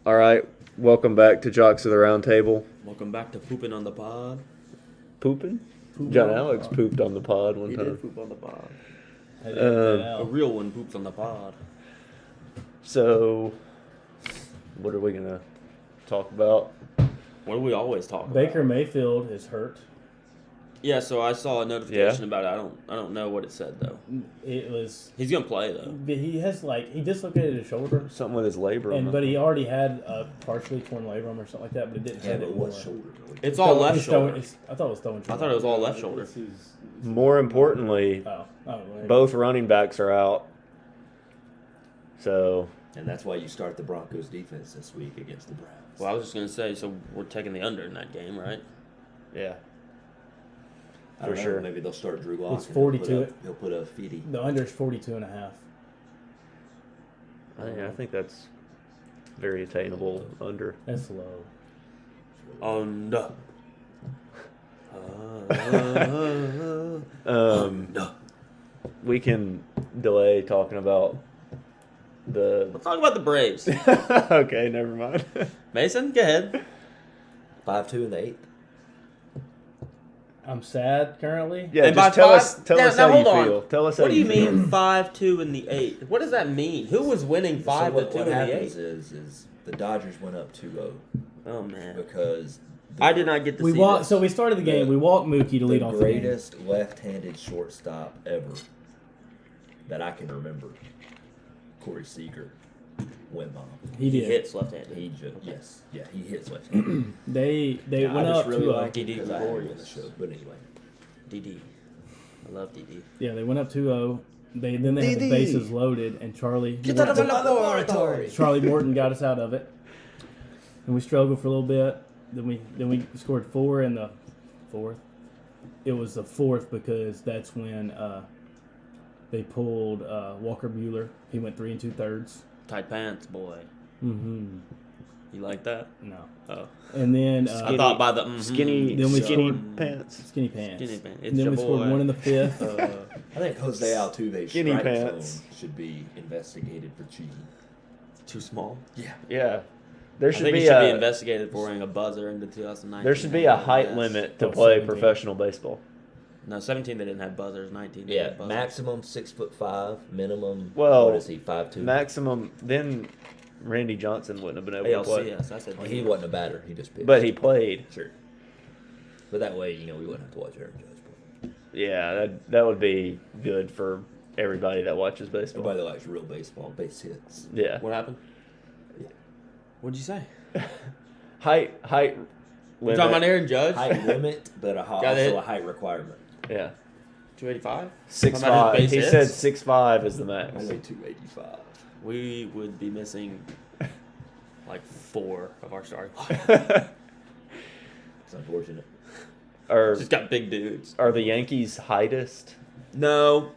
All right, welcome back to Jocks of the Round Table. Welcome back to Pooping on the Pod. Pooping? John Alex pooped on the pod one He time. did poop on the pod. A A real one poops on the pod. So, what are we going to talk about? What do we always talk about? Baker Mayfield is hurt. Yeah, so I saw a notification about it. I don't know what it said though. It was. He's gonna play though. He has he dislocated his shoulder, Something with his labrum. but he already had a partially torn labrum or something like that, but it didn't have it more. shoulder? It's all left It's shoulder. I thought it was throwing. I thought it was all left shoulder. More importantly, Maybe. both running backs are out. So, And that's why you start the Broncos defense this week against the Browns. Well, I was just gonna say, so we're taking the under in that game, right? yeah. I don't For know, sure. Maybe they'll start Drew Lock. It's and he'll 42. He'll put a feedy. The under is 42.5. I think that's very attainable under. That's low. Under. We can delay talking about the. Let's talk about the Braves. Okay, never mind. Mason, go ahead. 5-2 in the 8th. I'm sad currently. Yeah, And by just tell five- us Now- how now, you hold on. feel. Tell us how What do you feel. mean 5-2 in the 8th? What does that mean? Who was winning 5-2 what in the happens 8th? is the Dodgers went up 2-0 Oh man, because I did not get to We see walked. this. So we started the game. We walked Mookie to lead the off the game. greatest left-handed shortstop ever that I can remember, Corey Seager, went bomb. He He did. hits left-handed. He just he hits left-handed. They Yeah, went I just up really 2-0. like it DD because I had him on the Glorious. show. But anyway, DD. I love DD. Yeah, they went up 2-0. Then they had the DD. bases loaded, and Charlie laboratory. Charlie Morton got us out of it, and we struggled for a little bit. Then we scored 4 in the 4th. It was the 4th because that's when they pulled Walker Buehler. He went 3 2/3. Tight pants, boy. Mm-hmm. You like that? No. Oh, And then I thought by the Skinny, Then we skinny scored- pants. skinny pants. Skinny pants. It's And then your we scored boy. 1 in the 5th. I think Jose Altuve's Skinny strike pants. zone should be investigated for cheating. Too small. Yeah. Yeah, there I should think be he should a be investigated for wearing a buzzer into 2019. there should be a height Yes. limit to Oh, play 17. professional baseball. No, 17 they didn't have buzzers. 19 they Yeah, had buzzers. maximum 6'5", minimum. Well, what is he? 5'2". Maximum. Then Randy Johnson wouldn't have been able to play, ALCS. I said Well, he wasn't a batter. He just pitched. but he played. Sure. But that way, we wouldn't have to watch Aaron Judge play. Yeah, that would be good for everybody that watches baseball. Everybody that likes real baseball, base hits. Yeah, What happened? Yeah. What'd you say? height You limit. talking about Aaron Judge? Height limit, but Got also it. a height requirement. Yeah, 285? 6'5". Talking about his He base said hits? 6'5" is the max. Only 285. We would be missing like 4 of our starting. It's unfortunate. Just got big dudes. Are the Yankees heightest? No.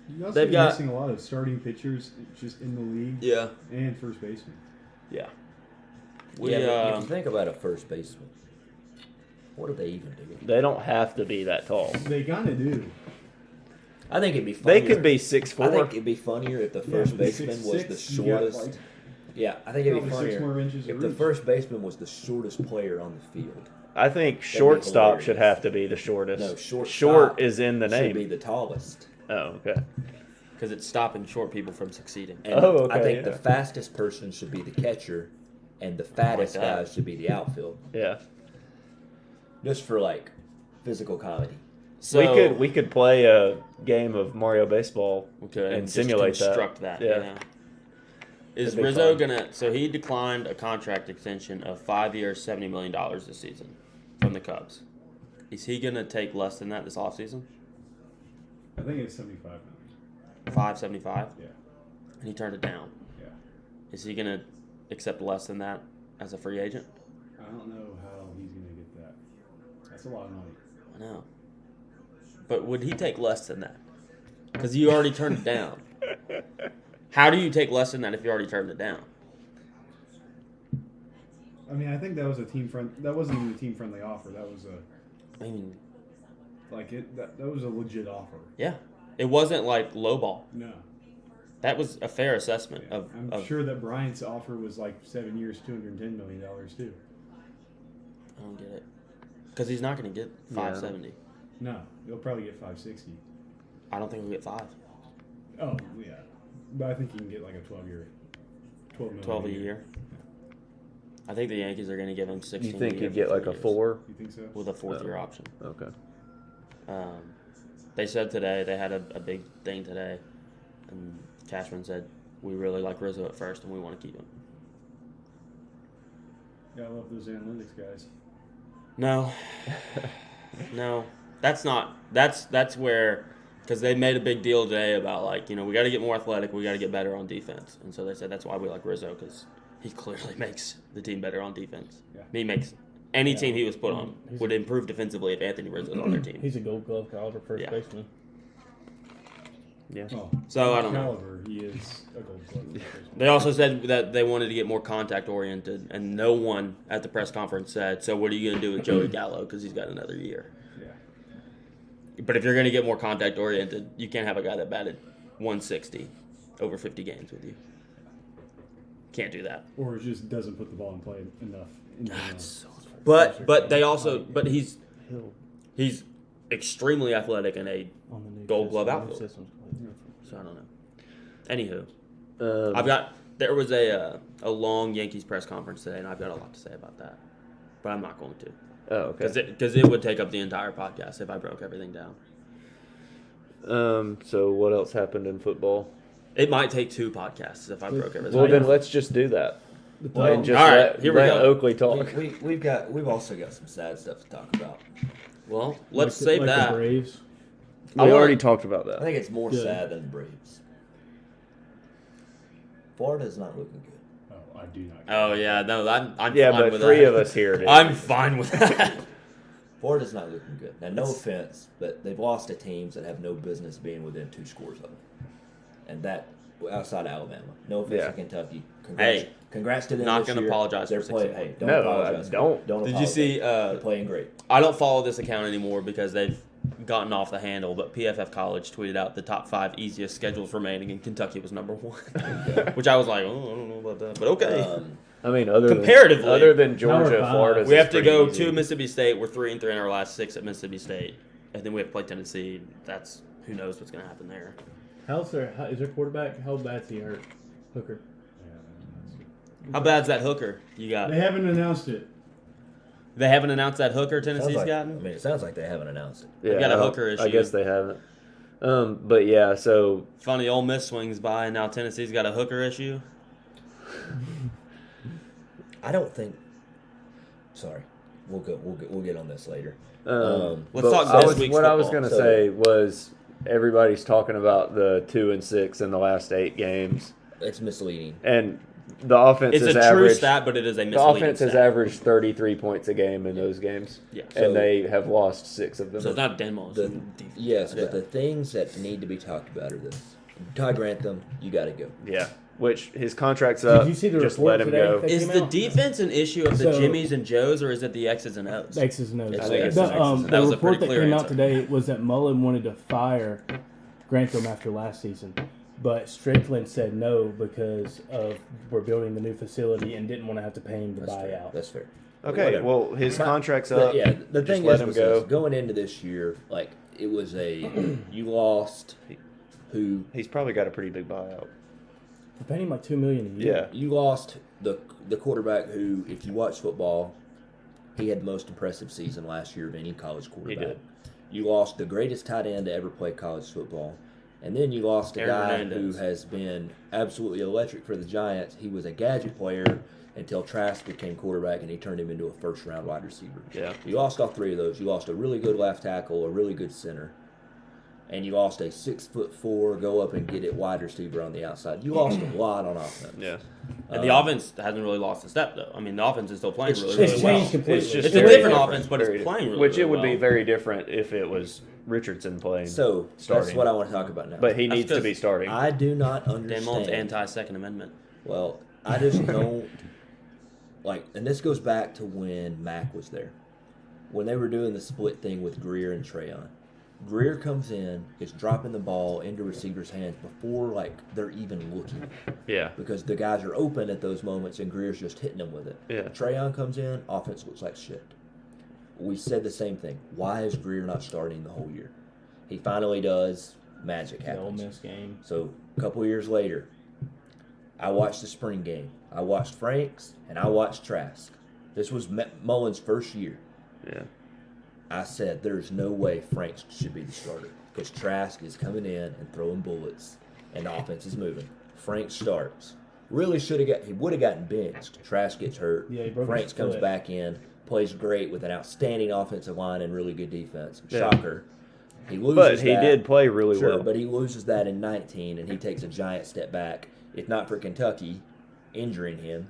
You also They've be got- missing a lot of starting pitchers just in the league Yeah. and first baseman. Yeah. We But if you think about a first baseman, what do they even do? They don't have to be that tall. They kind of do. I think it'd be funnier. They could be I 6'4". think it'd be funnier if the first but baseman was the 6'6", you got, shortest. like, Yeah, I think it'd be probably 6 funnier more inches if of the reach. first baseman was the shortest player on the field. I think shortstop hilarious. should have to be the shortest. No, shortstop Short is in the Should be name. the tallest. Oh, okay. because it's stopping short people from succeeding. And Oh, okay, I think yeah. the fastest person should be the catcher, and the fattest that. guy should be the outfield. Yeah. Just for like physical comedy. So we could play a game of Mario Baseball we could and just simulate that. construct that. Yeah. Yeah. Is That'd be Rizzo fun. gonna? So he declined a contract extension of 5 years, $70 million this season from the Cubs. Is he gonna take less than that this offseason? I think it's 75 million. 575, Yeah. and he turned it down. Yeah. Is he gonna accept less than that as a free agent? I don't know how he's going to get that. That's a lot of money. I know. But would he take less than that? Because you already turned it down. How do you take less than that if you already turned it down? I mean, I think that was that wasn't even a team friendly offer. That was I mean, that was a legit offer. yeah. It wasn't like lowball. No. That was a fair assessment Yeah, of. I'm sure that Bryant's offer was like 7 years, $210 million too. I don't get it. Because he's not going to get 570. No, he'll probably get 560. I don't think he'll get 5. Oh yeah, but I think you can get like a 12 million 12 a year. I think the Yankees are going to give him 16. You think a year he'd get for like 3 a years 4? You think so? with a 4th-year option? Okay. They said today, they had a big thing today, and Cashman said, we really like Rizzo at first, and we want to keep him. Yeah, I love those analytics guys. No. No. That's where, because they made a big deal today about, like, we got to get more athletic, we got to get better on defense. And so they said that's why we like Rizzo, because he clearly makes the team better on defense. Yeah. He makes any team he was put on would improve defensively if Anthony Rizzo's on their team. He's a Gold Glove caliber first Yeah. baseman. Yeah. Oh, So, I don't know. caliber, he is a gold glove. They also said that they wanted to get more contact oriented, and no one at the press conference said, so what are you going to do with Joey Gallo because he's got another year? Yeah. But if you're going to get more contact oriented, you can't have a guy that batted 160 over 50 games with you. Can't do that. Or just doesn't put the ball in play enough. But they also he's extremely athletic and a On the new Gold Glove system. outfield. New system's played. so I don't know. Anywho, there was a long Yankees press conference today, and I've got a lot to say about that, but I'm not going to. Oh, okay. Because it would take up the entire podcast if I broke everything down. So what else happened in football? It might take 2 podcasts if I broke everything Well, down. then let's just do that. Well, And just all right, let, here we let go. Oakley talk. We've also got some sad stuff to talk about. Well, let's Like save the that. Braves. We already talked about I that. think it's more Good. sad than the Braves. Florida's not looking good. Oh, I do not. Oh yeah, no, I'm Yeah, fine but with 3 that. of us here did. I'm fine with that. Florida's not looking good. Now, no offense, but they've lost to teams that have no business being within 2 scores of them. And that, outside of Alabama. No offense Yeah. to Kentucky. Hey, congrats to them not this gonna year. apologize for They're playing. 16. Hey, don't No, apologize. don't. Don't Did you apologize. see? They're playing great. I don't follow this account anymore because they've gotten off the handle. But PFF College tweeted out the top 5 easiest schedules remaining, and Kentucky was number 1. Which I was like, oh, I don't know about that, but okay. I mean, Comparatively, other than Georgia, Power 5. Florida. We have to go to Mississippi State. We're 3-3 in our last 6 at Mississippi State, and then we have to play Tennessee. That's who knows what's going to happen there. Is their quarterback? How bad's he hurt? Hooker. How bad's that hooker you got? They haven't announced it. They haven't announced that hooker Tennessee's I gotten. mean, it sounds like they haven't announced it. Yeah, got a I hooker I issue. guess they haven't. But yeah, so Funny, Ole Miss swings by, and now Tennessee's got a hooker issue. I don't think. Sorry, we'll get on this later. Let's but talk I this was- week's What I was football. going to So- say was everybody's talking about the 2-6 in the last 8 games, It's misleading. and the offense It's has a true averaged. stat, but it is a The misleading offense has stat. averaged 33 points a game in those games, Yeah. So- and they have lost 6 of them. So it's not Denmark. The, yes, but the things that need to be talked about are this. Ty Grantham, you got to go. Yeah, which his contract's Did up. you see the just report let him today? go. They Is came the out? defense an issue of the So- Jimmies and Joes, or is it the X's and O's? X's and O's. I think it's The, an X's and That the was a report pretty that clear came out answer. today was that Mullen wanted to fire Grantham after last season, but Strickland said no because of we're building the new facility and didn't want to have to pay him the That's fair. buyout. That's fair. Okay, Whatever. well his contract's But up. yeah, the Just thing let is, him was go. this, going into this year, like it was you lost who He's probably got a pretty big buyout. We're paying him like $2 million a year. Yeah. you lost the quarterback who, if you watch football, he had the most impressive season last year of any college quarterback. did. You lost the greatest tight end to ever play college football. And then you lost a Aaron guy Hernandez. who has been absolutely electric for the Giants. He was a gadget player until Trask became quarterback, and he turned him into a first-round wide receiver. Yeah. You lost all 3 of those. You lost a really good left tackle, a really good center, and you lost a 6'4" go up and get it wide receiver on the outside. You lost a lot on offense. Yeah. And the offense hasn't really lost a step, though. I mean, the offense is still playing It's really, It's really changed well. completely. It's just It's a very different offense, but it's very playing really, Which really it would be well. very different if it was Richardson playing. So starting. that's what I want to talk about now. But he That's needs to because be starting. I do not Dan Mullen's understand. anti-Second Amendment. Well, I just don't like, and this goes back to when Mac was there, when they were doing the split thing with Greer and Trayon. Greer comes in, is dropping the ball into receivers' hands before like they're even looking, Yeah. because the guys are open at those moments and Greer's just hitting them with it. Yeah. Trayon comes in, offense looks like shit. We said the same thing. Why is Greer not starting the whole year? He finally does. Magic The Ole happens. Miss game. So a couple years later, I watched the spring game. I watched Franks and I watched Trask. This was Mullen's first year. Yeah. I said there's no way Franks should be the starter because Trask is coming in and throwing bullets and the offense is moving. Franks starts. Really he would have gotten benched. Trask gets hurt. Yeah, he broke Franks his comes foot. back in, plays great with an outstanding offensive line and really good defense. Yeah. Shocker. He loses But he that. did play really Sure, well. but he loses that in 19, and he takes a giant step back. If not for Kentucky injuring him,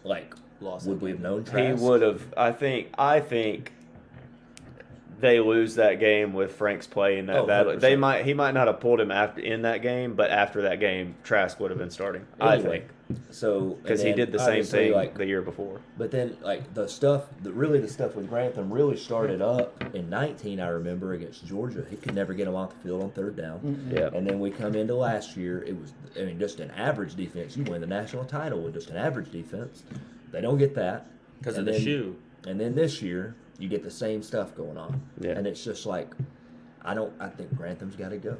like, Lost would that we have game. known He Trask? would have. I think they lose that game with Frank's playing that Oh, badly. 100%. He might not have pulled him in that game, but after that game, Trask would have been starting. I Anyway, think So because and he then did the same obviously, thing Like, the year before. but then, like the stuff with Grantham really started up in 19. I remember against Georgia, he could never get him off the field on third down. Yeah. And then we come into last year, it was just an average defense. You win the national title with just an average defense. They don't get that Because of And the then- shoe. And then this year, you get the same stuff going on. Yeah. And it's just like, I think Grantham's got to go.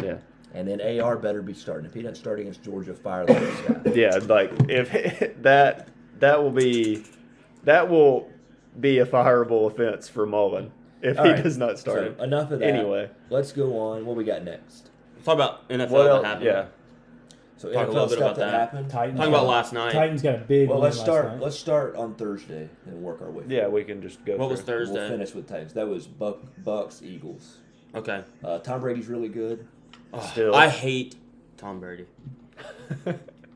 Yeah. And then AR better be starting. If he doesn't start against Georgia, fire the whole staff. Yeah, like if that will be a fireable offense for Mullen if All he right, does not start so him. enough of that. Anyway. Let's go on. What we got next? Talk about NFL What that else? happened. Yeah. So Talk a NFL little bit stuff about that. happened. Titans. Talk about last night. Titans got a big Well, win let's last start. night. Let's start on Thursday and work our way. Yeah, we can just go. What was through. Thursday? We'll finish with Titans. That was Bucks, Eagles. Okay. Tom Brady's really good. Still. I hate Tom Brady.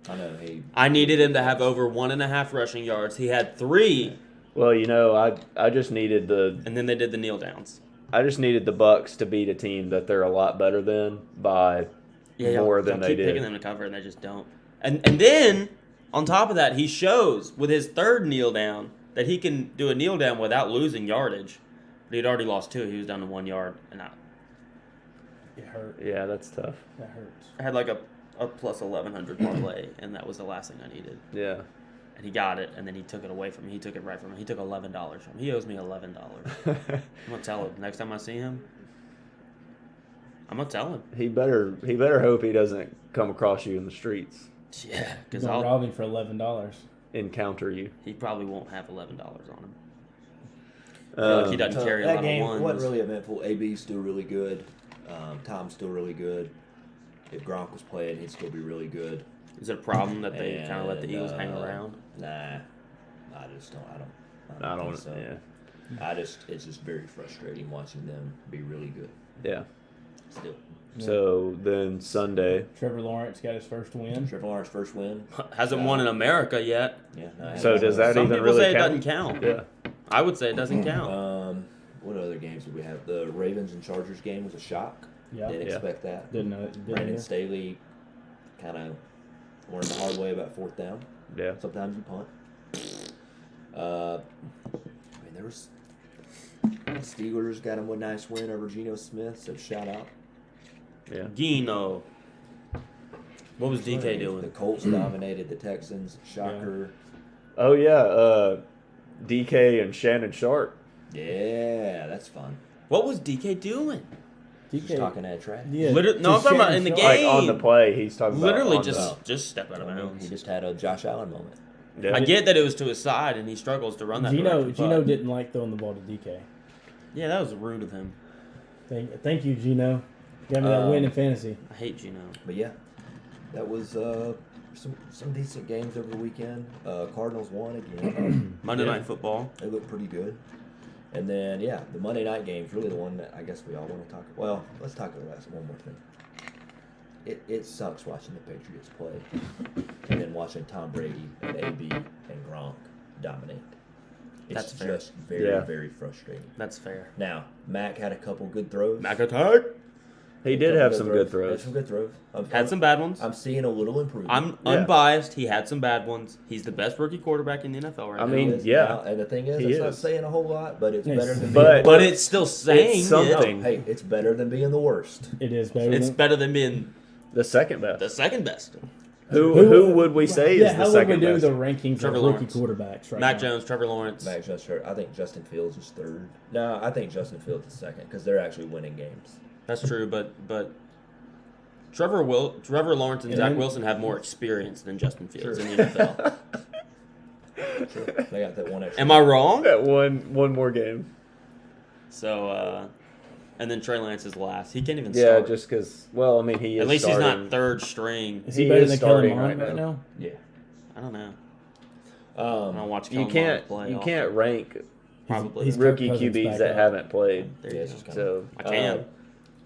I know. I needed him to have over 1.5 rushing yards. He had 3, Well, I just needed and then they did the kneel downs. the Bucks to beat a team that they're a lot better than by more than y'all they keep picking did. them to cover, and they just don't. And then on top of that, he shows with his third kneel down that he can do a kneel down without losing yardage. But he'd already lost 2. He was down to 1 yard, and It hurt. Yeah, that's tough. That hurts. I had like a plus 1,100 parlay, and that was the last thing I needed. Yeah. And he got it, and then he took it away from me. He took it right from me. He took $11 from me. He owes me $11. I'm gonna tell him next time I see him. I'm gonna tell him. He better hope he doesn't come across you in the streets, Yeah, because Gonna rob him for $11. encounter you. he probably won't have $11 on him. I feel like he doesn't carry a that lot game of ones. wasn't really eventful. AB's still really good. Tom's still really good. If Gronk was playing, he'd still be really good. Is it a problem that they kind of let the And, Eagles hang around? Nah, I don't think so. Yeah. It's just very frustrating watching them be really good. Yeah. Still, So then Sunday. Trevor Lawrence got his first win. Trevor Lawrence's first win. Hasn't won in America yet. Yeah. No, I So haven't. does that Some even people really say count? it doesn't count. Yeah. I would say it doesn't count. What other games did we have? The Ravens and Chargers game was a shock. Yeah. Didn't Yeah. expect that. Didn't know. Didn't Brandon hear. Staley kind of learned the hard way about fourth down. Yeah. Sometimes you punt. There was Steelers got him a nice win over Geno Smith, so shout out. Yeah. Gino. What was DK The doing? Colts dominated the Texans. Shocker. Oh yeah. DK and Shannon Sharp. Yeah, that's fun. What was DK doing? Just talking that trash. Yeah. Literally- no, I'm talking about in the Shannon game. Like on the play, he's talking Literally about on just step out of He bounds. just had a Josh Allen moment. the, yeah. I get that it was to his side and he struggles to run that Gino direction, Gino but- didn't like throwing the ball to DK. Yeah, that was rude of him. Thank you, Gino. Got me that win in fantasy. I hate Gino. But yeah, that was some decent games over the weekend. Cardinals won again. Monday Yeah. Night Football. They look pretty good. And then, yeah, the Monday night game is really the one that I guess we all want to talk about. Well, let's talk about one more thing. It sucks watching the Patriots play and then watching Tom Brady and AB and Gronk dominate. It's That's fair. just very, Yeah. very frustrating. That's fair. Now, Mac had a couple good throws. Mac attack. He did have some good Had throws. some good throws. Had some bad ones. I'm seeing a little improvement. I'm Yeah. unbiased. He had some bad ones. He's the best rookie quarterback in the NFL right I now. mean, He is yeah. now, and the thing is, He it's not is. saying a whole lot, but it's Yes. better than But- but it's still saying It's something. No, hey, it's better than being the worst. It is better. It's than, better than being The second best. the second best. Who would we say yeah, is how the would second we do best? the rankings Trevor of rookie Lawrence. quarterbacks right Mac now? Jones, Trevor Lawrence. Max Justin, I think Justin Fields is third. No, I think Justin Fields is second because they're actually winning games. That's true, but Trevor Lawrence and And Zach then- Wilson have more experience than Justin Fields in the NFL. Sure. They got that one extra. Am I wrong? That one more game. So, and then Trey Lance is last. He can't even Yeah, start. just because. Well, I mean, he is. At least starting. he's not third string. Is he, He better is than Kellen starting Mond right right now. now? Yeah. I don't know. I don't watch. You Kellen can't. Mond play You often. can't rank Probably. he's rookie Kirk Cousins QBs back that up. haven't played. There Yeah, you it's go. just kinda- So I can.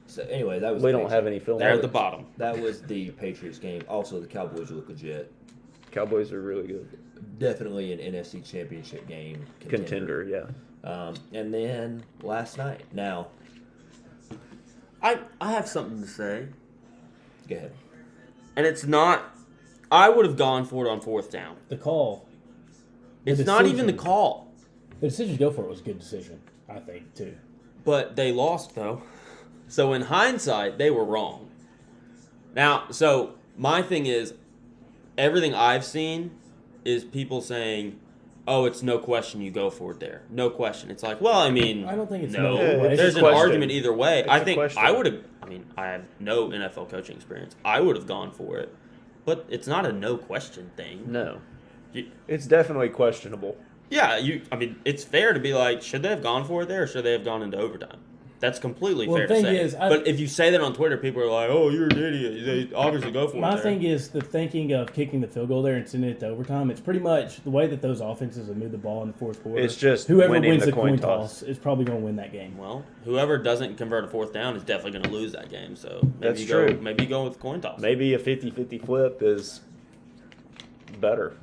So anyway, that was. we the don't have any film. They're on at it. the bottom. That was the Patriots game. Also, the Cowboys look legit. Cowboys are really good. Definitely an NFC Championship game Contender, yeah. And then last night. Now, I have something to say, go ahead. and it's not. I would have gone for it on fourth down. The call. The It's not even the decision. call. The decision to go for it was a good decision, I think, too. But they lost, though. So in hindsight, they were wrong. Now, so my thing is, everything I've seen is people saying, oh, it's no question you go for it there. No question. It's like, well, I mean, I don't think it's no. no Yeah, question. There's an question. argument either way. It's I a think question. I would have, I mean, I have no NFL coaching experience. I would have gone for it. But it's not a no question thing. No, You- it's definitely questionable. Yeah, I mean, it's fair to be like, should they have gone for it there or should they have gone into overtime? That's completely Well, fair the to thing say. is, but if you say that on Twitter, people are like, oh, you're an idiot. They obviously go for it My there. thing is the thinking of kicking the field goal there and sending it to overtime. It's pretty much the way that those offenses have moved the ball in the fourth quarter. It's just whoever winning wins the the coin coin toss. toss is probably going to win that game. Well, whoever doesn't convert a fourth down is definitely going to lose that game. So maybe That's you go, true. Maybe you go with coin toss. Maybe a 50-50 flip is better.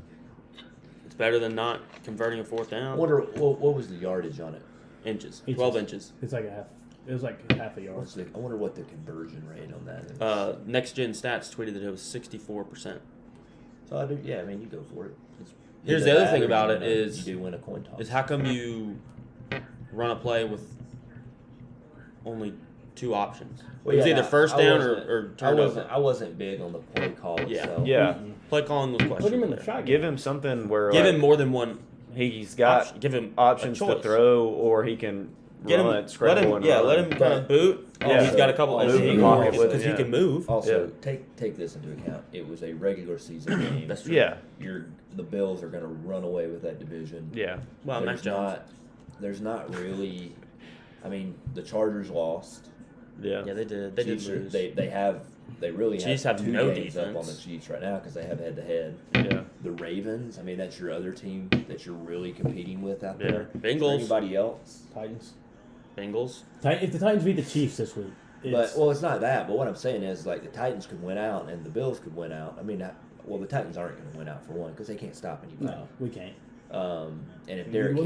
It's better than not converting a fourth I down. wonder what was the yardage on it. Inches. Inches. 12 inches. It's like a half. It was like half a yard. I wonder what the conversion rate on that is. Next Gen Stats tweeted that it was 64%. So I do. Yeah, I mean, you go for it. It's Here's either the other that thing or about you it win is- you do win a coin toss. Is how come you run a play with only two options? Well, it was yeah, either first I down wasn't- or turnover. I wasn't big on the play call Yeah. itself. Yeah, Play calling was questionable. Put him in the there. shotgun. give him something where Give like, him more than one he's got option. Give him options a to choice. throw, or he can Get run, him, scramble, and run. let him kind of boot. Yeah. He's got a couple Also, he he can can walk walk with because it, he can move. Also, Yeah. take this into account. It was a regular season game. That's true. Yeah, The Bills are going to run away with that division. yeah. Well, Mac Jones. There's not really. I mean, the Chargers lost. Yeah. Yeah, they did. They did Chiefs lose. They really Chiefs have have two no games up on the defense. Chiefs right now because they have head-to-head. Yeah. The Ravens, I mean, that's your other team that you're really competing with out Yeah. there. Bengals. Is there anybody else? Titans. Bengals. If the Titans beat the Chiefs this week, But it's not that. But what I'm saying is, like, the Titans could win out and the Bills could win out. I mean, the Titans aren't going to win out for one because they can't stop anybody. no, we can't. And if You Derrick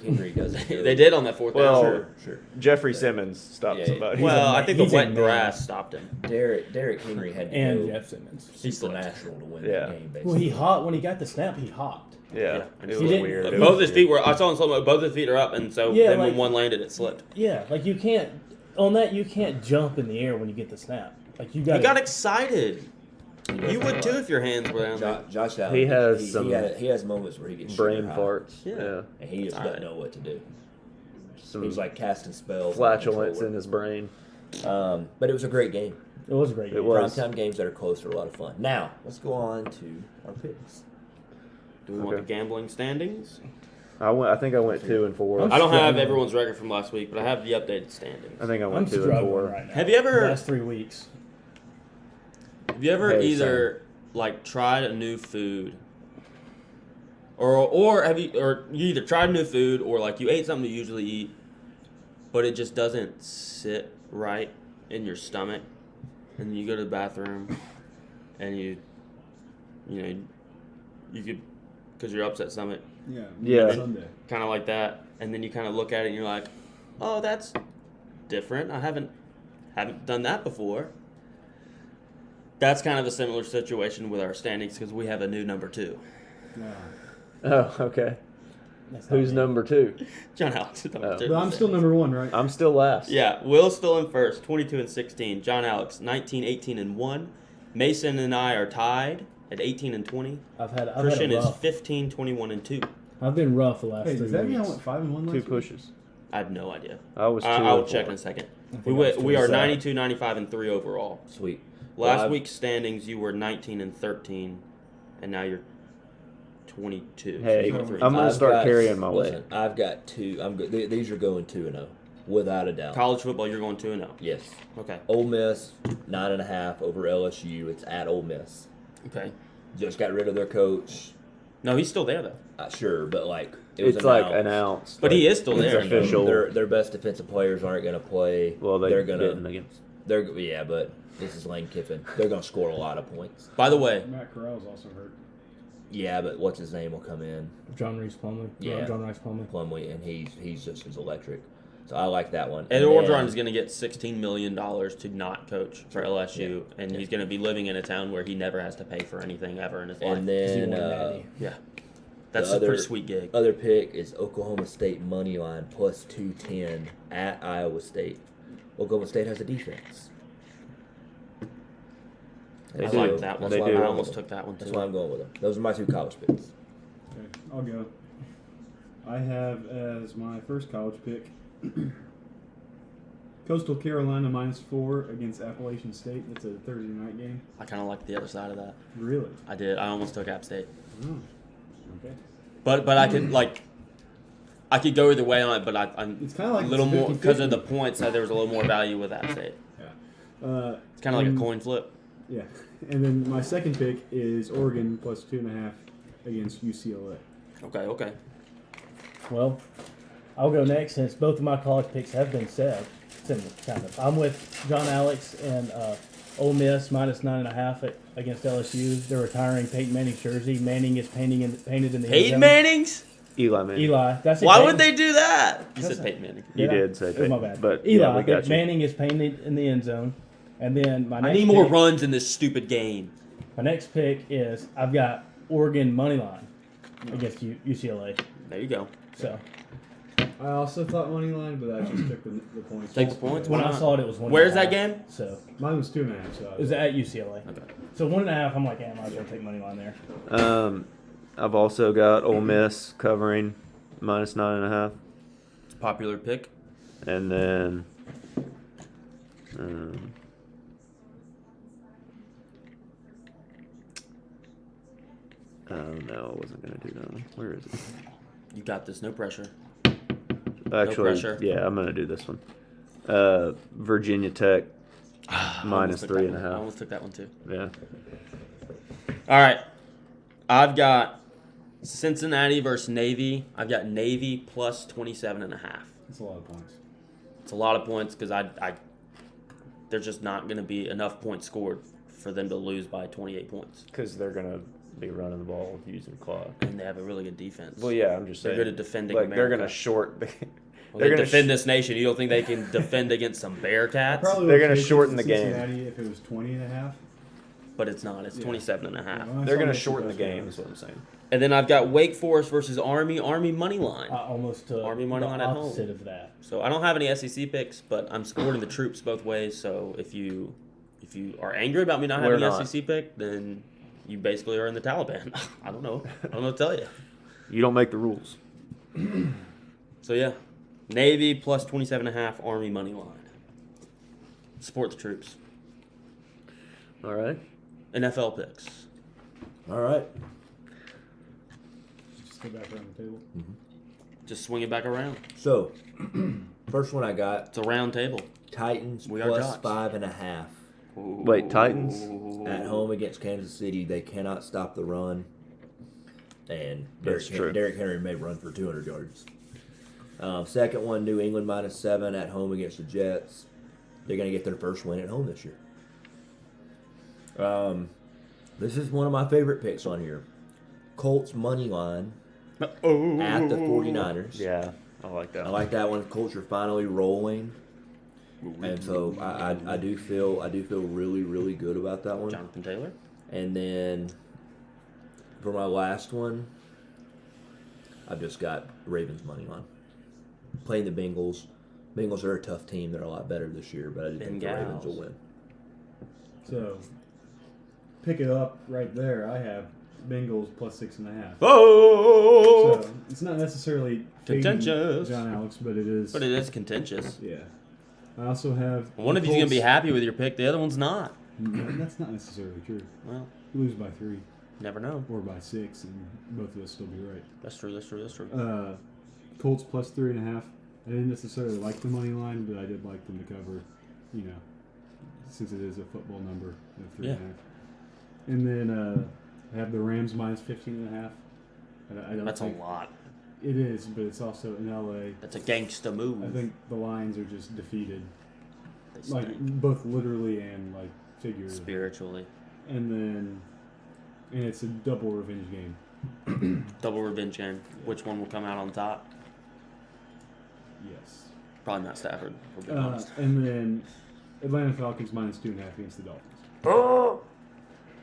win Henry doesn't, do They it- did on that fourth Well, down. Sure. Jeffrey Simmons stopped Yeah, somebody. Well, a I think the he's a wet man. grass stopped him. Derrick Henry had to And go Jeff Simmons. He's supernatural to win Yeah. that game. Basically, Well, he hopped when he got the snap. He hopped. yeah, Yeah. it He was didn't- weird. It Both was his weird. feet were. I saw in slow mo. Both his feet are up, and so Yeah, then like- when one landed, it slipped. Yeah, like you can't on that. You can't jump in the air when you get the snap. Like you got. He got excited. He does You that would a too lot. if your hands were down there. Josh Allen. He has some he has moments where he gets brain sugar high, farts. Yeah. Yeah. and he just All doesn't right. know what to do. Some He's like casting spells. flatulence on in his brain. But it was a great game. It was a great It game. was. Primetime games that are close are a lot of fun. Now let's go on to our picks. Do we want Okay. the gambling standings? I think I went 2 and 4. I'm I don't have struggling. everyone's record from last week, but I have the updated standings. I think I I'm went 2 and struggling 4. right now. Have you ever- The last 3 weeks? Have you ever Hey, either like tried a new food, or you either tried a new food or like you ate something you usually eat, but it just doesn't sit right in your stomach, and you go to the bathroom, and you could because you're upset stomach, Yeah. Sunday. kind of like that, and then you kind of look at it and you're like, oh, that's different. I haven't Haven't done that before. That's kind of a similar situation with our standings because we have a new number 2. Oh, okay. That's not Who's me. number 2? John Alex is number Oh. 2. But I'm still number 1, right? I'm still last. Yeah, Will's still in first, 22 and 16. John Alex, 19, 18 and 1. Mason and I are tied at 18 and 20. I've had Christian a is rough. 15, 21 and 2. I've been rough the last Hey, 3 does that mean I weeks. went 5-1 last 2 week? pushes. I have no idea. I was 2. I will and check 4. in a second. I think We, I was we are 2. 92, 95 and 3 overall. Sweet. Last Well, week's standings, you were 19 and 13, and now you're 22. Hey, So I'm 3 gonna and start five. carrying my weight. Listen, I've got 2. I'm good. These are going 2-0, without a doubt. College football, you're going 2 and 0. Yes. Okay. Ole Miss 9.5 over LSU. It's at Ole Miss. Okay. Just got rid of their coach. No, he's still there though. Sure, but like it was It's like announced. announced. But like, he is still it's there. official. Their best defensive players aren't going to play. Well, they're didn't gonna. against. Yeah, but this is Lane Kiffin. They're going to score a lot of points. By the way, Matt Corral's also hurt. Yeah, but what's his name will come in John Reese Plumley. Yeah. John Rice Plumley. Plumlee, and he's just as electric. So I like that one. Ed And then- Orgeron is going to get $16 million to not coach for LSU, and Yeah. he's going to be living in a town where he never has to pay for anything ever in his life. And 'Cause he then wanted Natty. Yeah. That's The a pretty other- sweet gig. other pick is Oklahoma State money line plus 210 at Iowa State. Oklahoma State has a defense. They I do. like that one. They I do. almost took that one That's too. why I'm going with them. Those are my 2 college picks. Okay, I'll go. I have as my first college pick Coastal Carolina -4 against Appalachian State. That's a Thursday night game. I kind of like the other side of that. Really? I did. I almost took App State, Oh, okay. but I could I could go either way on it. But I'm It's kind of like a little it's more because of 50-50. the points. There was a little more value with App State. Yeah. It's kind of like a and- coin flip. Yeah. And then my second pick is Oregon plus 2.5 against UCLA. Okay. Well, I'll go next since both of my college picks have been said. Similar, kind of. I'm with John Alex and Ole Miss -9.5 against LSU. They're retiring Peyton Manning's jersey. Manning is painted in the end Peyton zone. Manning's? Eli Manning. Eli. That's it. Why Peyton. would they do that? You That's said Peyton Manning. You Did I? did say It was my Peyton, bad. but Eli. yeah, we got you. Manning is painted in the end zone. And then my next I need more pick, runs in this stupid game. My next pick is I've got Oregon moneyline against UCLA. There you go. So I also thought money line, but I just took the points. Take the points. when Why I not? saw it, it was 1.5. Where's that game? So Mine was 2.5. So it was at UCLA. Okay. So 1.5. I'm like, yeah, I might as well take money line there. I've also got Ole Miss covering -9.5, It's a popular pick. and then oh no, I wasn't gonna do that one. Where is it? You got this. No pressure. Actually, pressure. yeah, I'm gonna do this one. Virginia Tech I almost took that one. I -3.5. almost took that one too. Yeah. All right. I've got Cincinnati versus Navy. I've got Navy plus 27.5. that's a lot of points. It's a lot of points because there's just not going to be enough points scored for them to lose by 28 points. Because they're gonna be running the ball using clock. And they have a really good defense. Well, yeah, I'm just They're saying. good at defending Like they're America. gonna short. Well, they're they gonna defend this nation. You don't think they can defend against some Bearcats? Probably They're would gonna take it shorten to the game. Cincinnati if it was 20.5. But it's not. It's Yeah. 27.5. Well, They're that's gonna almost shorten the two game. touchdowns. Is what I'm saying. And then I've got Wake Forest versus Army. Army money line. I almost took Army money the line at home. opposite of that. So I don't have any SEC picks, but I'm supporting the troops both ways. So if you are angry about me not We're having an not. SEC pick, then you basically are in the Taliban. I don't know. I don't know what to tell you. You don't make the rules. So yeah, Navy plus 27.5 Army money line. Support the troops. All right. NFL picks. All right. Just go back around the table. Just swing it back around. So, first one I got It's a round table. Titans We are plus Jocks. 5.5 Wait, Titans? at home against Kansas City. They cannot stop the run, and That's true. Derrick Henry may run for 200 yards. Second one, New England -7 at home against the Jets. They're going to get their first win at home this year. This is one of my favorite picks on here. Colts money line at the 49ers. Yeah, I like that. I like that one. Colts are finally rolling. And so I do feel really, really good about that one. Jonathan Taylor. And then for my last one, I've just got Ravens money line. Playing the Bengals. Bengals are a tough team. They're a lot better this year, but I do think the Ravens will win. So, pick it up right there. I have Bengals plus 6.5. Oh! So, it's not necessarily fading Contentious. John Alex, but it is. But it is contentious. Yeah. I also have. One of you's going to be happy with your pick. The other one's not. That's not necessarily true. Well, You lose by 3 never know. or by 6, and both of us still be right. That's true. Colts plus 3.5. I didn't necessarily like the money line, but I did like them to cover, since it is a football number of 3.5. And then I have the Rams minus 15.5. I don't That's a think lot. it is, but it's also in LA. That's a gangsta move. I think the Lions are just defeated, They like stink. both literally and like figuratively. Spiritually. And it's a double revenge game. Double revenge game. Which one will come out on top? Yes. Probably not Stafford, for being honest. And then Atlanta Falcons minus 2.5 against the Dolphins. Oh!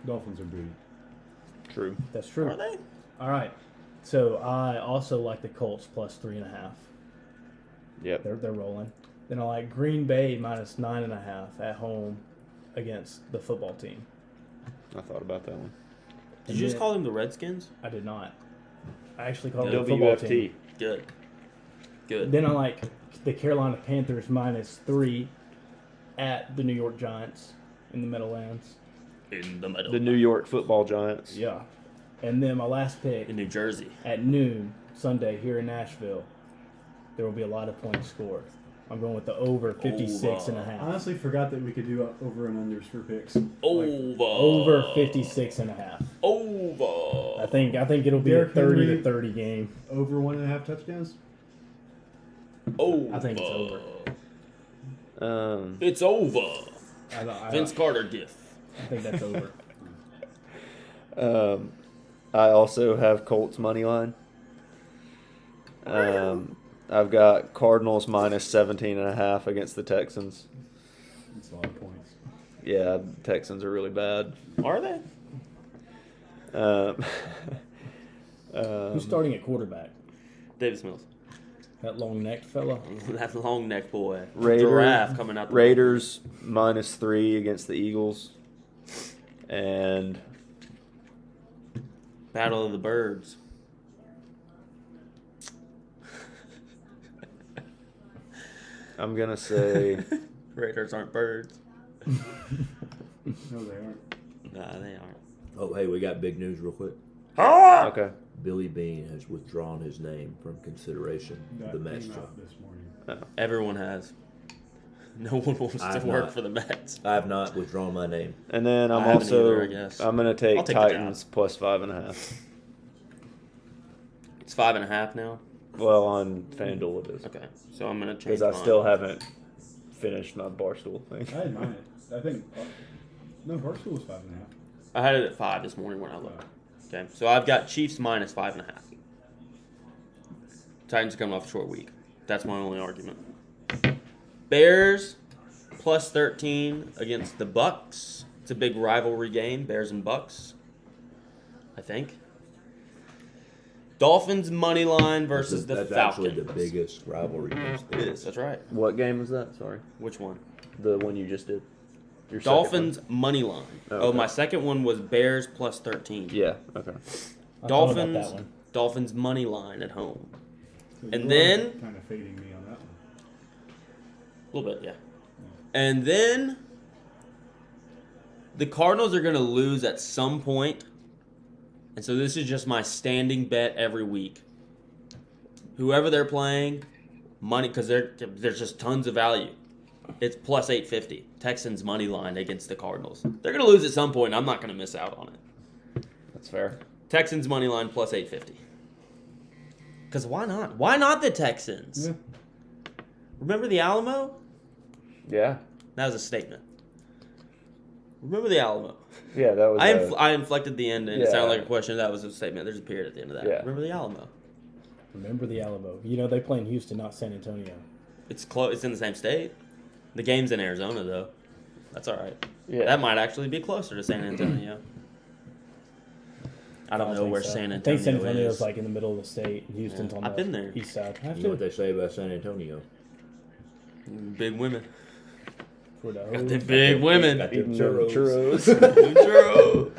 Dolphins are booty. True. That's true. Are they? All right. So I also like the Colts plus 3.5. Yep. They're rolling. Then I like Green Bay minus 9.5 at home against the football team. I thought about that one. Did you just call them the Redskins? I did not. I actually called it the football team. WFT. Good. Then I like the Carolina Panthers minus 3 at the New York Giants in the Meadowlands. In the middle. The New York Football Giants. Yeah. And then my last pick In New Jersey. at noon Sunday here in Nashville, there will be a lot of points scored. I'm going with the over 56.5. I honestly forgot that we could do over and unders for picks. Over. Over 56.5. Over. I think it'll be Derrick a 30 Henry. to 30 game. Over 1.5 touchdowns? Over. I think it's over. It's over. I Vince Carter gif. think that's over. I also have Colts money line. I've got Cardinals minus 17.5 against the Texans. That's a lot of points. Yeah, Texans are really bad. Are they? Who's starting at quarterback? Davis Mills. That long-necked fella? That long neck boy. Raiders, Giraffe coming out the Raiders minus 3 against the Eagles. And Battle of the Birds. I'm going to say Raiders aren't birds. No, they aren't. Nah, they aren't. Oh, hey, we got big news real quick. okay. Billy Bean has withdrawn his name from consideration of the Mets came job. out this morning. Everyone has. No one wants I to have work not. for the Mets. I have not withdrawn my name. And then I'm I haven't also either, I guess. I'm going to take I'll take the Titans plus 5.5. It's 5.5 now. Well, on FanDuel it is. Okay, so I'm gonna change. Because I mine. still haven't finished my Barstool thing. I didn't mind it. I think. No, Barstool was 5.5. I had it at 5 this morning when I looked. Okay, so I've got Chiefs minus 5.5. Titans are coming off a short week. That's my only argument. Bears plus 13 against the Bucks. It's a big rivalry game, Bears and Bucks. I think. Dolphins money line versus the That's Falcons. actually the biggest rivalry in It sports. is. That's right. What game was that? Sorry. Which one? The one you just did. Your second Dolphins money line. Oh, Oh, okay. my second one was Bears plus 13. one? Yeah, okay. I thought about Dolphins. that one. Dolphins money line at home. So And you then- are kind of fading me on that one. A little bit, yeah. And then the Cardinals are going to lose at some point. And so this is just my standing bet every week. Whoever they're playing, money, because there's just tons of value. It's plus 850. Texans money line against the Cardinals. They're going to lose at some point, and I'm not going to miss out on it. That's fair. Texans money line plus 850. Because why not? Why not the Texans? Yeah. Remember the Alamo? Yeah. That was a statement. Remember the Alamo? Yeah, that was I inflected the end, and it Yeah. sounded like a question. That was a statement. There's a period at the end of that. Yeah. Remember the Alamo? Remember the Alamo. You know, they play in Houston, not San Antonio. It's close. It's in the same state. The game's in Arizona, though. That's all right. Yeah. That might actually be closer to San Antonio. I don't know think where so. San I Antonio think San Antonio's is. like in the middle of the state. And Houston's on I've the been there. east side. I have You know what to. they say about San Antonio? Big women. For the Got the O's. big women. Got Eating them them churros. churros.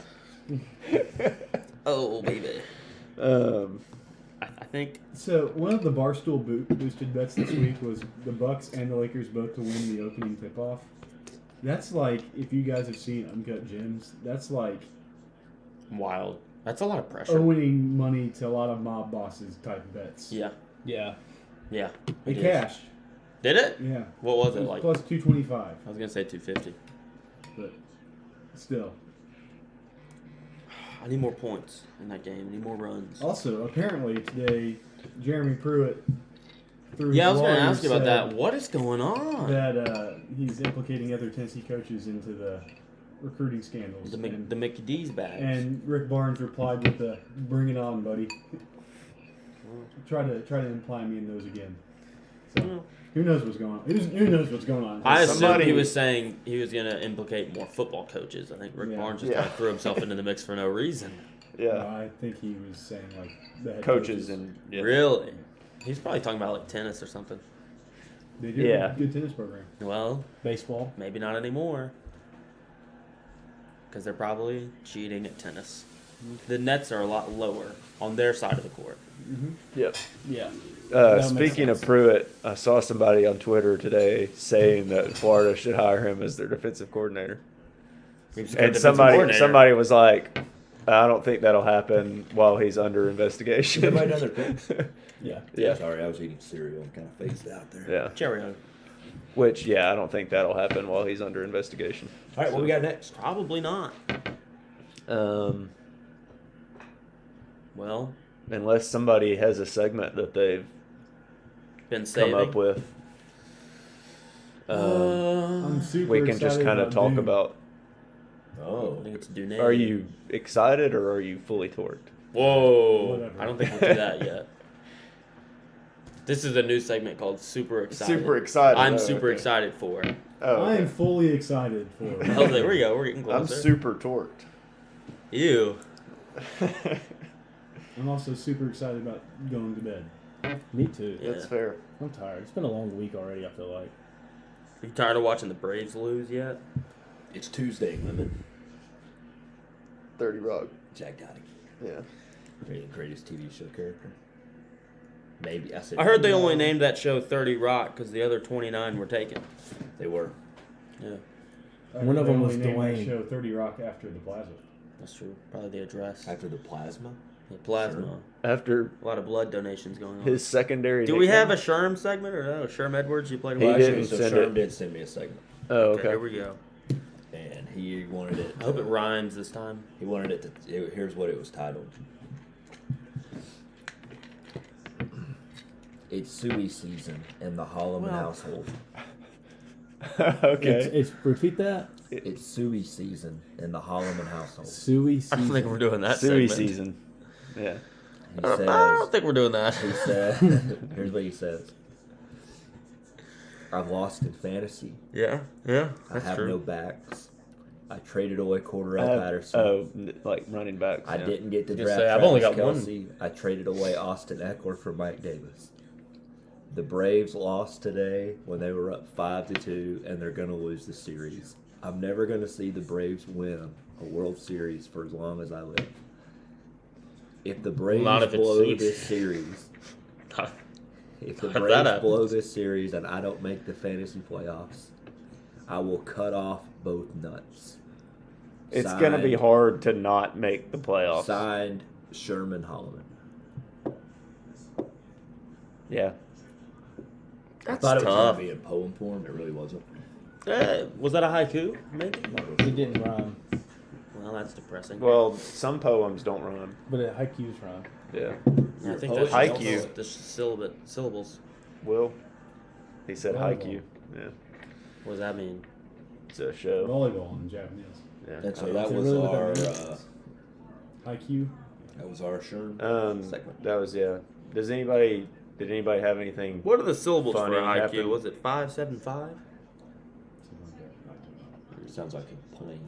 Churro. Oh, baby. I think So one of the Barstool boosted bets this week was the Bucks and the Lakers both to win the opening tip-off. That's like, if you guys have seen Uncut Gems, that's like wild. That's a lot of pressure. owing money to a lot of mob bosses type bets. Yeah. Yeah. Yeah. It is. cashed. Did it? Yeah. What was It it was like? plus 225, I was gonna say 250. but still. I need more points in that game. I need more runs. Also, apparently today, Jeremy Pruitt through Yeah, I his was gonna lawyers ask you about said that. What is going on? that he's implicating other Tennessee coaches into the recruiting scandals. The and, Mickey D's bags. and Rick Barnes replied with the "Bring it on, buddy." Try to imply me in those again. So who knows what's going on? Who knows what's going on? I assumed Somebody- he was saying he was going to implicate more football coaches. I think Rick Yeah. Barnes just Yeah. kind of threw himself into the mix for no reason. Yeah. I think he was saying like the head Coaches and yeah. Really? He's probably talking about like tennis or something. they do Yeah. a good tennis program. Well, Baseball. maybe not anymore. Because they're probably cheating at tennis. The nets are a lot lower on their side of the court. Yep. Yeah. That makes Speaking of sense. Pruitt, I saw somebody on Twitter today saying that Florida should hire him as their defensive coordinator. He was a good And defensive somebody coordinator. was like, I don't think that'll happen while he's under investigation. Everybody done their picks? Yeah. Yeah. Sorry, I was eating cereal and kind of phased out there. Yeah. Cherry on. Which, yeah, I don't think that'll happen while he's under investigation. All right, what we got next? Probably not. Well, Unless somebody has a segment that they've been saving. come up with. I'm super. We can just excited kind of talk Duke. about, I Oh, think it's Dune. are you excited or are you fully torqued? Whoa. Whatever. I don't think we'll do that yet. This is a new segment called Super Excited. Super excited. I'm Oh, super okay. excited for. Oh, I am okay. fully excited for. Oh, there we go. We're getting I'm closer. super torqued. Ew. I'm also super excited about going to bed. Me too. Yeah. That's fair. I'm tired. It's been a long week already, I feel like. You tired of watching the Braves lose yet? it's Tuesday, women. 30 Rock. Jack Dottie. Yeah. Greatest TV show character. Maybe. I said. I heard they no. only named that show 30 Rock because the other 29 were taken. They were. Yeah, One of They them only was named that Dwayne. show 30 Rock after the Plaza. that's true. Probably the address. After the plasma. The plasma. Sure. After A lot of blood donations going on. his secondary. Do we have a nickname? Sherm segment or no? Sherm Edwards, you played He with? Actually, didn't so send Sherm it. did send me a segment, Oh, Okay, okay. here we go. and he wanted it. I hope it rhymes this time. He wanted it to. Here's what it was titled. It's Suey season in the Holloman household. Okay. It's repeat that. It's Suey season in the Holloman household. Suey I season. don't think we're doing that Suey segment. season. Yeah. He I says. don't think we're doing that. He said. Here's what he says. I've lost in fantasy. Yeah, I that's have true. no backs. I traded away Cordell I have- Patterson. like running backs. I yeah. didn't get to I was draft gonna say, I've only Travis got one. Kelce. I traded away Austin Eckler for Mike Davis. The Braves lost today when they were up 5-2, and they're going to lose the series. I'm never going to see the Braves win a World Series for as long as I live. If the Braves Not if it blow suits. this series, if the If that Braves happens. blow this series and I don't make the fantasy playoffs, I will cut off both nuts. It's going to be Signed- hard to not make the playoffs. Signed Sherman Holloman. Yeah. I That's thought it was tough. going to be in poem form. It really wasn't. Was that a haiku? Maybe. It didn't rhyme, Well, that's depressing. Well, some poems don't rhyme. but it haikus rhyme. Yeah. I think Poet that's haiku. also the syllables. Will. He said Volleyball. haiku. Yeah. What does that mean? It's a show. Volleyball in Japanese. Yeah. And so Is that it was really what our that means? IQ. that was our Sherman segment. That was, yeah. Did anybody have anything? What are the syllables Funny for a haiku? happened. Was it 575? Sounds like a plane.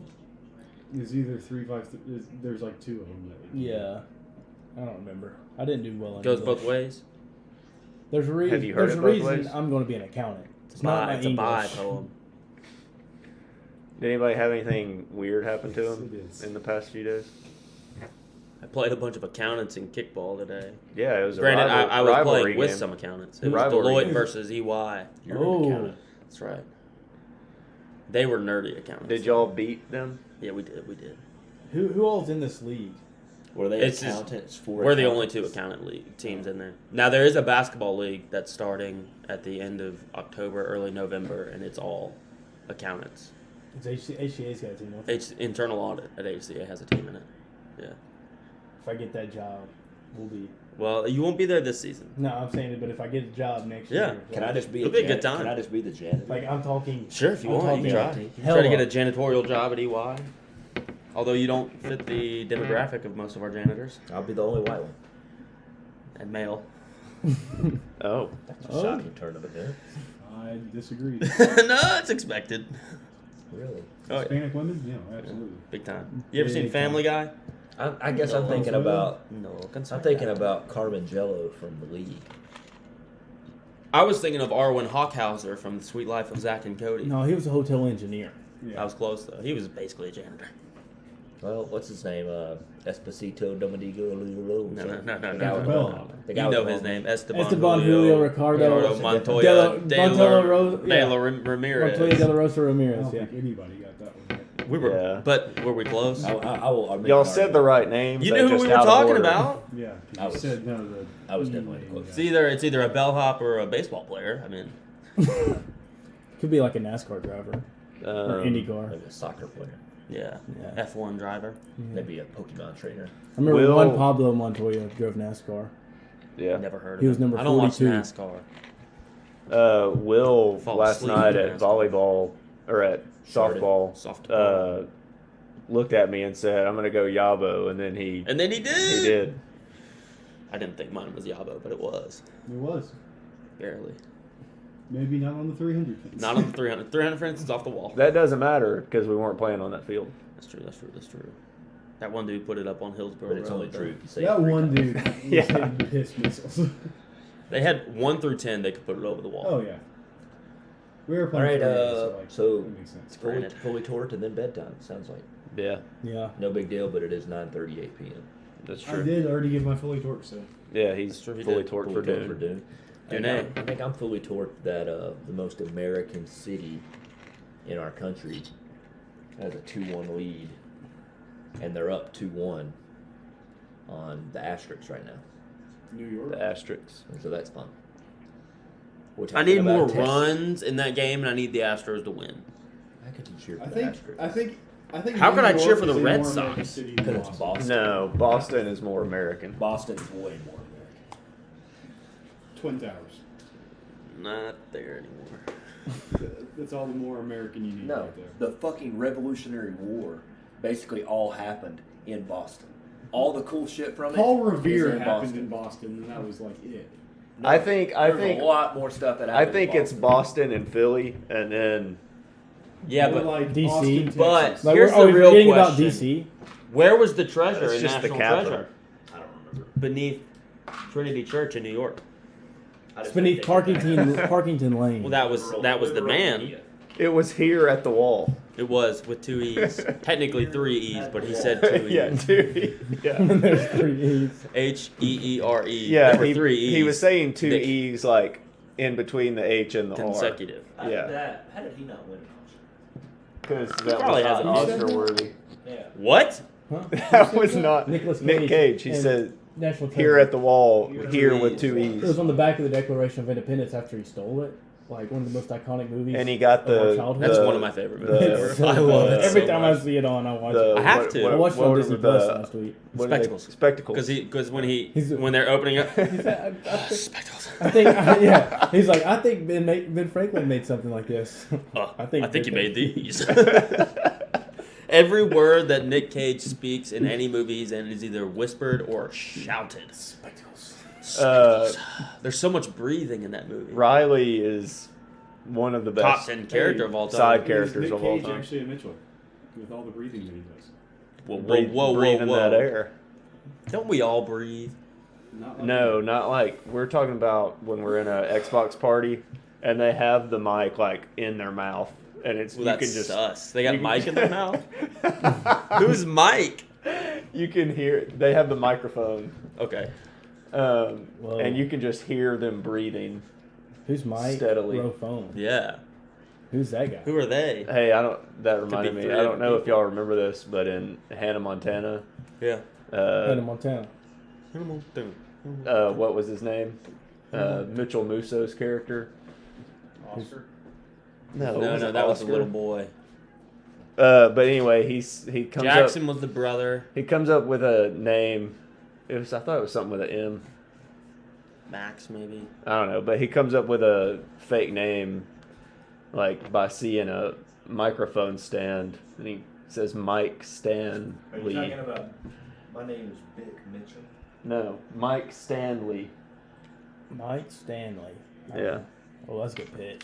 It's either 3-5. There's like two of them. Yeah. I don't remember. I didn't do well in Goes English. both ways. There's a reason. Have you heard There's it a both reason ways? I'm going to be an accountant. It's It's not my a bye English. poem. Did anybody have anything weird happen to Yes, him it is. in the past few days? I played a bunch of accountants in kickball today. Yeah, it was a Granted, I was rivalry playing with game. some accountants. It was Rivalry Deloitte game. versus EY. You're Oh. an accountant. That's right. They were nerdy accountants. Did y'all beat them? Yeah, we did. We did. Who all's in this league? Were they It's just- accountants for? We're the only accountants? two accountant league teams in there. Now there is a basketball league that's starting at the end of October, early November, and it's all accountants. It's HCA's got a team. Don't they? Internal audit at HCA has a team in it. Yeah. If I get that job, we'll be. Well, you won't be there this season. No, I'm saying it, but if I get a job next Yeah. year, Can I just be? It'll be a good Can time. I just be the janitor? like I'm talking. Sure, if you I'm want, you can talking try. You can hell try to get a up. janitorial job at EY. Although you don't fit the demographic of most of our janitors I'll be the only white one. and male. Oh, That's a Oh. shocking turn of events. I disagree. No, it's expected. Really? Oh, yeah. Hispanic women? Yeah, absolutely. Big time. You ever seen Big Family Guy? I guess I'm No. thinking about. No, I'm thinking about Carmen Jello from the league. I was thinking of Arwen Hockhauser from The Sweet Life of Zach and Cody. No, he was a hotel engineer. Yeah. I was close though. He was basically a janitor. Well, what's his name? Esposito Dominigo. No. The guy You with know the his long- name, Esteban Julio Ricardo Montoya, Montelo Ramirez. Montoya de la Rosa I Ramirez. don't Yeah. think anybody got that one right. We were, Yeah. but were we close? I'll make y'all an said the argument. right names. You they knew who just we were out of talking order. about. Yeah, 'cause I you was- said none of the. I was definitely close. It's either a bellhop or a baseball player. I mean, Could be like a NASCAR driver or IndyCar. Maybe a soccer player. yeah, Yeah. F1 driver. Maybe a Pokemon trainer. I remember Will- one Pablo Montoya drove NASCAR. Yeah. Never heard of He was him. number I don't watch 42. NASCAR. Will Fall last asleep night in at the volleyball or at Started. softball, looked at me and said, "I'm going to go Yabo," and then he And then he did. he did. I didn't think mine was Yabo, but it was It was. barely. Maybe not on the 300 fence. Not on the 300. 300 for instance, off the wall. That doesn't matter because we weren't playing on that field. That's true. That one dude put it up on Hillsborough. But it's Road, only though. true if you say That it 3 one times. dude was Yeah. hitting piss missiles. They had 1 through 10. They could put it over the wall. Oh, yeah. We were All playing right, for so that makes sense. fully torqued and then bedtime. Sounds like Yeah, Yeah. no big deal, but it is 9:38 p.m. that's I true. did already give my fully torque, so. Yeah, he's That's true, he fully did. torqued Fully for torqued Dune. Dune. I think I'm fully torqued that the most American city in our country has a 2-1 lead, and they're up 2-1 on the Asterisks right now, New York. The asterisks. and so that's fun. We're I talking need about more Texas. runs in that game, and I need the Astros to win. How could you cheer for I the think. Asterisks? I think. How New could I York cheer for is the a Red more American Sox? city than Because it's Boston. No, Boston is more American. Boston's way more American. Twin Towers. Not there anymore. That's all the more American you need No, right there. the fucking Revolutionary War basically all happened in Boston. All the cool shit from Paul it Revere is in happened Boston. in Boston, and that was like it. No, I think there's a lot more stuff that I happened. think in it's Boston and Philly, and then Yeah, More but like DC. Austin, But- Texas. Like, Here's are the we real forgetting about question. DC? where was the treasure It's in just the National capital. Treasure? I don't remember. Beneath Trinity Church in New York. It's beneath Parkington Lane. Well, that was the man. it was here at the wall. It was with 2 E's. Technically 3 E's, but he said 2 E's. yeah, dude. Yeah. There's 3 E's. Heere. Yeah, There were 3 E's. he was saying 2 Nick- E's like in between the H and the consecutive. How did Yeah. How did he not win an R. Because that probably was has not an Oscar worthy. Oscar? Yeah. What? Huh? That was not Nicolas Nick Cage. He and said National here Treasure. at the wall, Here here with with two 2 It was E's. on the back of the Declaration of Independence after he stole it. Like one of the most iconic movies. And he got of our the. childhood. That's the- one of my favorite the- movies It's ever. so I love good. it Every so time much. I see it on, I watch the- it. I have to. I watched it on what Disney were Plus the- last week. what are they- Spectacles. Spectacles. Because He's- when they're opening up He said, I spectacles. think, yeah. He's like, I think Ben Franklin made something like this. I think you made Ben- these. Every word that Nick Cage speaks in any movies and is either whispered or shouted. Spectacles. Uh, There's so much breathing in that movie. Riley is one of the Top best 10 character of all time. side Is characters Nick of all Cage time. actually a Mitchell with all the breathing that he does? Breathing that air. Don't we all breathe? Not like No, not like we're talking about when we're in a Xbox party and they have the mic like in their mouth and it's Well, you that's can just sus. They got you can- Mike in their mouth? Who's Mike? You can hear they have the microphone, Okay. Whoa. and you can just hear them breathing. Who's Mike? Steadily. Phone. Yeah. Who's that guy? Who are they? Hey, I don't. That reminded be me. three I don't know if people. y'all remember this, but in Hannah Montana, Yeah. Hannah Montana. what was his name? Mitchell Musso's character. Oscar. No, No, that was a little boy. But anyway, he comes Jackson up. was the brother. He comes up with a name. I thought it was something with an M. Max, maybe. I don't know, but he comes up with a fake name, like by seeing a microphone stand, and he says Mike Stanley. about my name is Vic Mitchell? No, Mike Stanley. Mike Stanley. Yeah, Oh, that's a good pitch.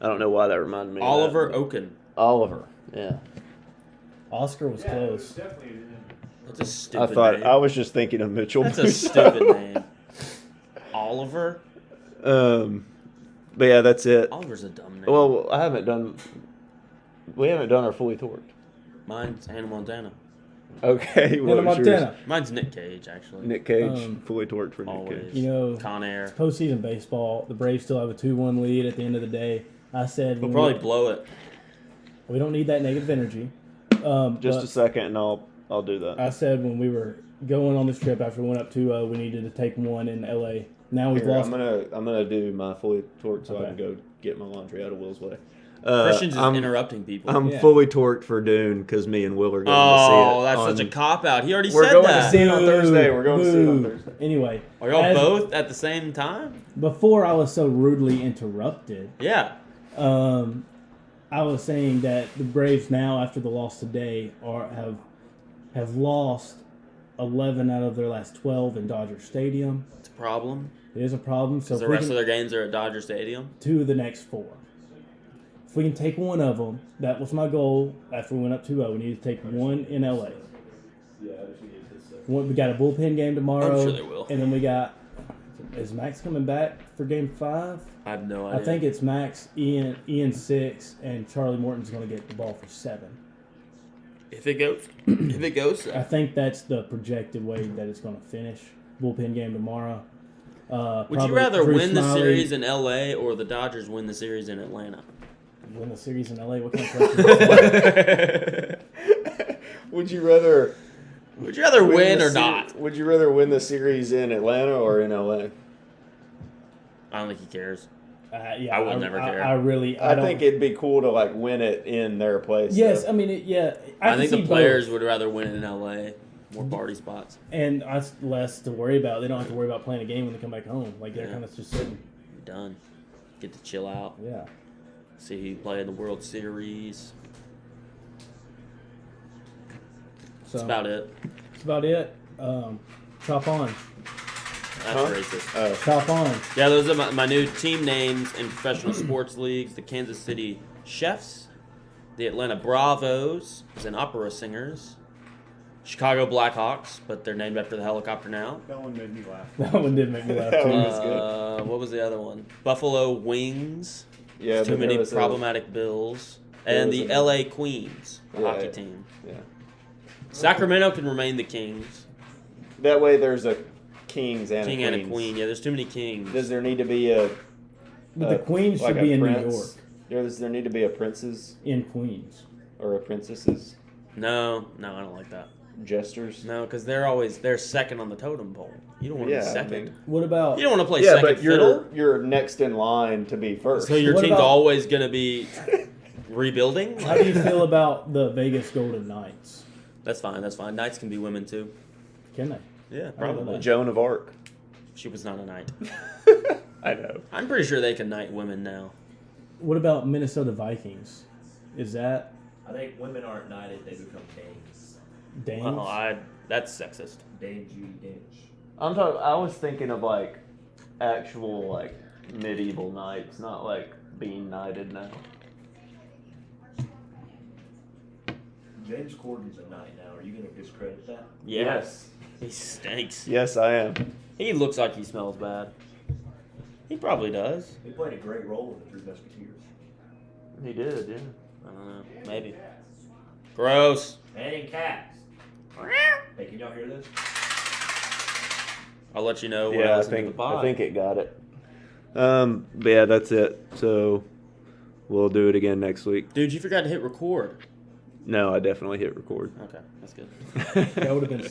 I don't know why that reminded me. Oliver of that. Oaken. Oliver. Yeah, Oscar was close. Definitely an M. That's a stupid I thought name. I was just thinking of Mitchell. That's a Musso. stupid name. Oliver? But yeah, that's it. Oliver's a dumb name. Well, we haven't done our fully torqued. Mine's Hannah Montana. Okay, Hannah what was yours? Montana. Mine's Nick Cage, actually. Nick Cage, Um, fully torqued for Nick always. Cage. You know, Con Air. postseason baseball, the Braves still have a 2-1 lead at the end of the day. I said We'll when probably blow it. we don't need that negative energy. Just But a second, and I'll do that. I said when we were going on this trip after we went up 2-0, we needed to take one in LA. Now we've Here, lost. I'm gonna do my fully torqued so I Okay. can go get my laundry out of Will's way. Christian's just I'm, interrupting people. I'm Yeah. fully torqued for Dune because me and Will are going to see Oh, it. that's on- such a cop out. He already We're said going that. to see it on Thursday. We're going to see it on Boo. Thursday. Anyway, Are y'all as- both at the same time? Before I was so rudely interrupted, Yeah. I was saying that the Braves now, after the loss today, have lost 11 out of their last 12 in Dodger Stadium. It's a problem. It is a problem. So Because the if we rest can, of their games are at Dodger Stadium. 2 of the next 4. If we can take one of them, that was my goal after we went up 2-0. We need to take one in LA. We got a bullpen game tomorrow. I'm sure they will. And then we got, is Max coming back for game 5? I have no I idea. think it's Max, Ian 6, and Charlie Morton's going to get the ball for 7. If it goes, I think that's the projected way that it's going to finish. Bullpen game tomorrow. Would Probably you rather Drew win the Smyly- series in LA or the Dodgers win the series in Atlanta? Win the series in LA? What kind of question is that? Would you rather Would you rather win the or se- not? Would you rather win the series in Atlanta or in LA? I don't think he cares. Yeah, I would never care. I really, I don't think it'd be cool to like win it in their place. Yes, though. I mean, I can think see the players both. would rather win it in LA. More party spots. And that's less to worry about. They don't have to worry about playing a game when they come back home. Like they're Yeah. kind of just sitting. You're done. Get to chill out. Yeah. See who you play in the World Series. So That's about it. That's about it. Chop on. That's Huh? racist. Oh. Chop on. Yeah, those are my new team names in professional sports leagues. The Kansas City Chefs, the Atlanta Bravos, as in opera singers, Chicago Blackhawks, but they're named after the helicopter now. That one made me laugh. That one did make me laugh That too. one was good. What was the other one? Buffalo Wings. Yeah, Too but many there was problematic Bills. there And was the a- LA Queens, the Yeah, hockey yeah. team. Yeah. Sacramento can remain the Kings. That way, there's a kings and King a and queens. a queen. Yeah, there's too many kings. Does there need to be a? But the Queens like should a be in New prince? York. Does there need to be a princes In Queens. or a princesses? No, I don't like that. Jesters. No, because they're second on the totem pole. You don't want to Yeah, be I second. mean- What about? You don't want to play Yeah, second but fiddle. you're next in line to be first. So your What team's about- always going to be rebuilding? How do you feel about the Vegas Golden Knights? That's fine. Knights can be women too. Can they? Yeah, I don't know probably. that. Joan of Arc. She was not a knight. I know. I'm pretty sure they can knight women now. What about Minnesota Vikings? Is that I think women aren't knighted; they become dames. Danes? Well, that's sexist. Dame Judi Dench. I was thinking of like actual like medieval knights, not like being knighted now. James Corden's a knight now. Are you going to discredit that? Yes. He stinks. Yes, I am. He looks like he smells bad. He probably does. He played a great role in the Three Musketeers. He did, yeah. I don't know. Maybe. Gross. And in cats. Hey, can y'all hear this? I'll let you know when I Yeah, I listen to the think pod. I think it got it. But yeah, that's it. So we'll do it again next week. Dude, you forgot to hit record. No, I definitely hit record. Okay, that's good. That would have been